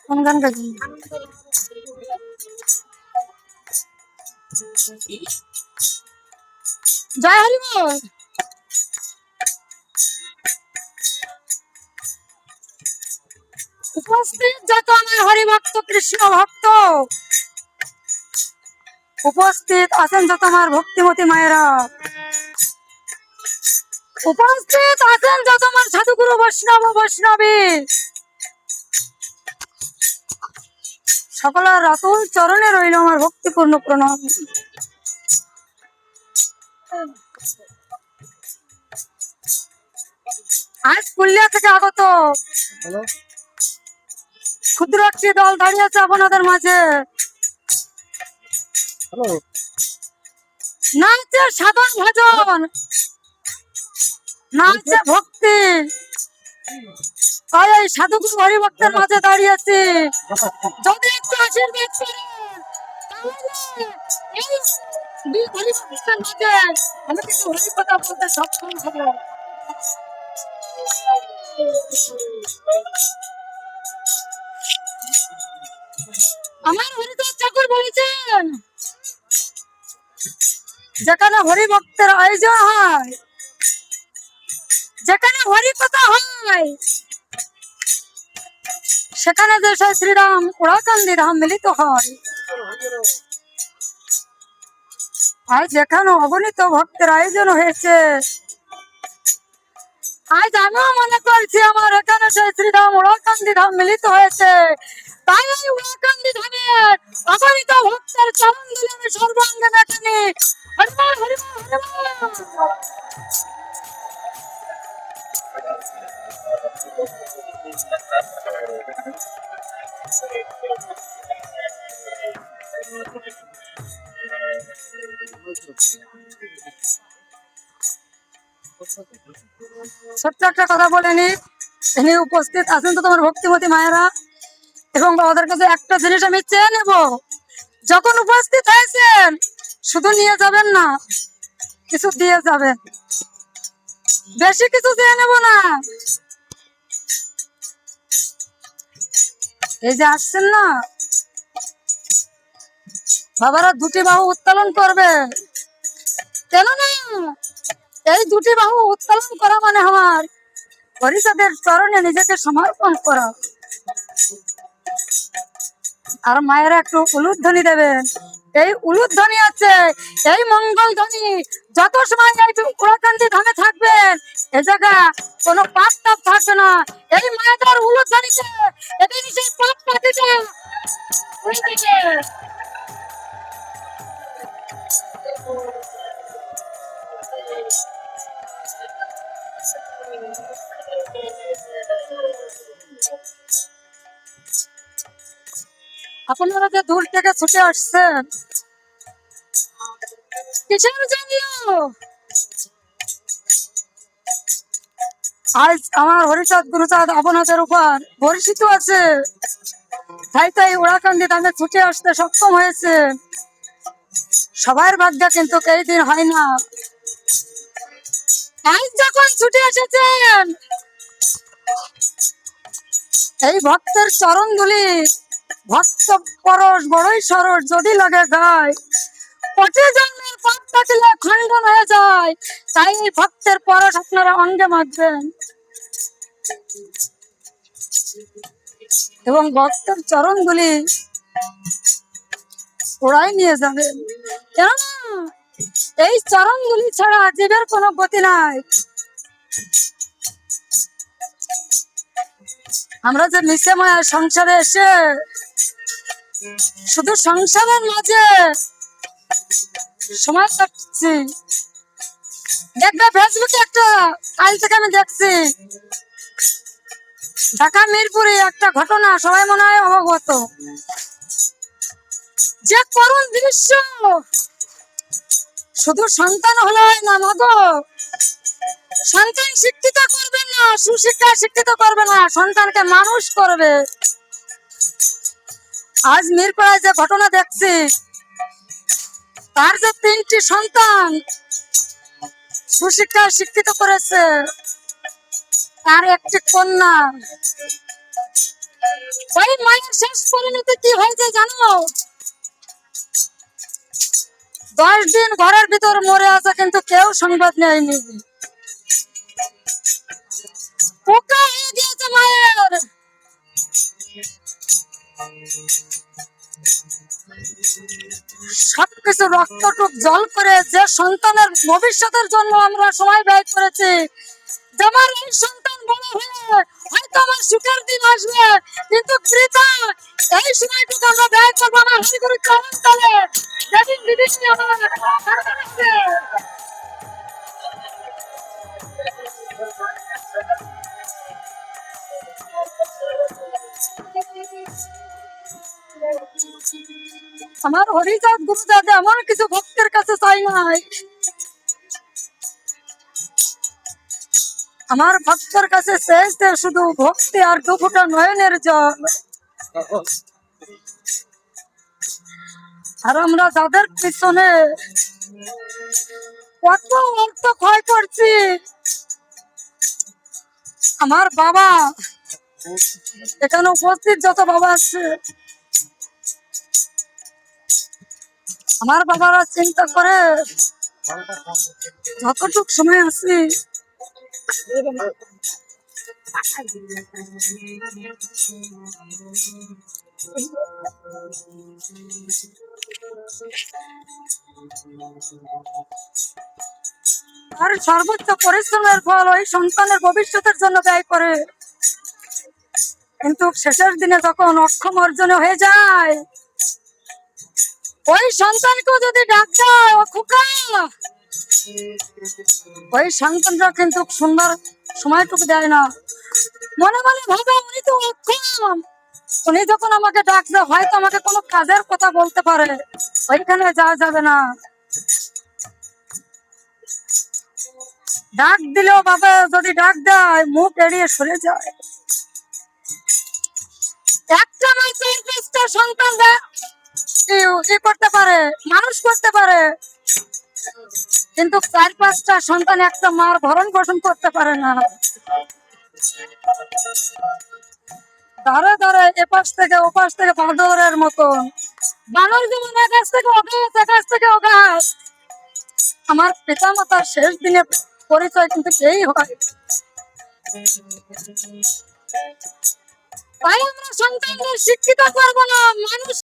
কোন গান গাইছি? জয় হরি বল। উপস্থিত যত আমার হরিভক্ত কৃষ্ণ ভক্ত, উপস্থিত আছেন যত আমার ভক্তিমতী মায়েরা, উপস্থিত আছেন যত আমার সাধুগুরু বৈষ্ণব বৈষ্ণবী, সকলের রাতুল চরণে রইল আমার ভক্তিপূর্ণ প্রণাম। আজ পুরুলিয়া থেকে আগত ক্ষুদ্র একটি দল দাঁড়িয়েছে আপনাদের মাঝে। নাচে সাধন ভজন, নাচে ভক্তি, তাই এই সাধুগুরু হরিভক্তের মাঝে দাঁড়িয়েছি। যদি একটু আশীর্বাদ করেন এই হরিভক্তের মাঝে আমি কিছু হরিকথা বলতে সক্ষম হব। আমার হরিদাস ঠাকুর বলেছেন, যেখানে হরিভক্তের আয়োজন হয়, যেখানে হরিকথা হয়, সেখানে দেশে শ্রীরাম ওরাকান্দি ধাম মিলিত হয়। আর যেখানে অগণিত ভক্তের আয়োজন হয়েছে, আজ আমিও মনে করছি আমার এখানে সেই শ্রীরাম ওরাকান্দি ধাম মিলিত হয়েছে। তাই এই ওরাকান্দি ধামের অগণিত ভক্তের চরণ ধুলি আমি সর্বাঙ্গে মেটানি। হরিবল হরিবল হরিবল। ছোট্ট একটা কথা বলে নি, এখানে উপস্থিত আছেন তো তোমার ভক্তিমতী মায়েরা, এবং ওদের কাছে একটা জিনিস আমি চেয়ে নেব, যখন উপস্থিত হয়েছেন শুধু নিয়ে যাবেন না, কিছু দিয়ে যাবেন। বেশি কিছু চেয়ে নেব না। এই যে আসছেন না বাবারা, দুটি বাহু উত্তোলন করবে, কেননা এই দুটি বাহু উত্তোলন করা মানে আমার হরিচাঁদের চরণে নিজেকে সমর্পণ করা। আর মায়েরা একটু উলুধ্বনি দেবেন। এই উলুধ্বনি আছে, এই মঙ্গল ধ্বনি যত সময় এই ওরাকান্দি ধামে থাকবেন, এ জায়গা কোনো পাপ টাপ থাকবে না। এই মায়েদের উলুধ্বনিতে এদের সেই পাপ পাতিটা উড়ে যাবে। আপনারা যে দূর থেকে ছুটে আসছেন কিসের জন্য? আজ আমার হরিচাঁদ গুরুচাঁদ আপনাদের উপর বর্ষিত আছে, তাই ওরাকান্দি ধামে ছুটে আসতে সক্ষম হয়েছে। সবার ভাগ্যে কিন্তু এই দিন হয় না। আজ যখন ছুটে এসেছেন, এই ভক্তের চরণ ধুলি ভক্ত পরশ বড়ই সরস যদি লাগে গায়, কোটি জন্মের পাপ কাটলে খণ্ডন হয়ে যায়। তাই ভক্তের পরশ আপনারা অঙ্গে মাখবেন এবং ভক্তের চরণ ধুলি ওরাই নিয়ে যাবেন। কেননা এই চরণ ধুলি ছাড়া জীবের কোনো গতি নাই। আমরা যে নিচে মায়া সংসারে এসে শুধু সংসারের মাঝে সময় কাটছি। দেখবে ফেসবুকে একটা, কাল থেকে আমি দেখছি, ঢাকা মিরপুরে একটা ঘটনা, সবাই মনে হয় অবগত। যে করুণ দৃশ্য, শুধু সন্তান হলে না মাগো, সন্তান শিক্ষিত করবে না, সুশিক্ষায় শিক্ষিত করবে না, সন্তানকে মানুষ করবে। আজ মিরপুরায় যে ঘটনা দেখছি, তার যে 3টি সন্তান সুশিক্ষায় শিক্ষিত করেছে, তার একটি কন্যা। ওই মায়ের শেষ পরিণতি কি হয়েছে জানো? 10 দিন ঘরের ভিতর মরে আছে, কিন্তু কেউ সংবাদ নেয়নি। পোকা হয়ে গিয়েছে মায়ের। সবকিছু রক্তটুক জল করে যে সন্তানের ভবিষ্যতের জন্য আমরা সময় ব্যয় করেছি, যেমন এই সন্তান বড় হয়ে হয়তো আমার সুখের দিন আসবে, কিন্তু বৃথা এই সময়টুকু আমরা ব্যয় করবো আমার হরিগুরু চরণ তলে। যেদিন দিদি আমার আমার হরিচাঁদ গুরুচাঁদ এমন কিছু ভক্তের কাছে চাই নাই, আমার ভক্তের কাছে চেয়েছে শুধু ভক্তি আর দুফোঁটা নয়নের জল। আর আমরা যাদের পিছনে কত অর্থ ক্ষয় করছি, আমার বাবা, এখানে উপস্থিত যত বাবা আছে, আমার বাবারা চিন্তা করে যতটুক সময় আছি আর সর্বোচ্চ পরিশ্রমের ফল ওই সন্তানের ভবিষ্যতের জন্য ব্যয় করে, কিন্তু শেষের দিনে যখন অক্ষম অর্জনে হয়ে যায়, ওই সন্তানকেও যদি ডাক দেয় ও খোকা, ওই সন্তানরা কিন্তু সুন্দর সময়টুকু দেয় না। মনে মনে ভাবে উনি তো অক্ষম, উনি যখন আমাকে ডাক দেয় হয়তো আমাকে কোনো কাজের কথা বলতে পারে, ওইখানে যাওয়া যাবে না। ডাক দিলেও বাবা যদি ডাক দেয় মুখ এড়িয়ে সরে যায়। একটা নয় 4-5টা সন্তান করতে পারে, মানুষ করতে পারে, কিন্তু 4-5টা সন্তান একটা মার ভরণ পোষণ করতে পারে না। ধারে ধারে এপাশ থেকে ওপাশ থেকে বাঁদরের মতন, বানর যেমন একাশ থেকে অগাছ, একাশ থেকে অগাছ, আমার পিতা মাতার শেষ দিনে পরিচয় কিন্তু এই হয়। তাই আমরা সন্তানদের শিক্ষিত করবো না, মানুষ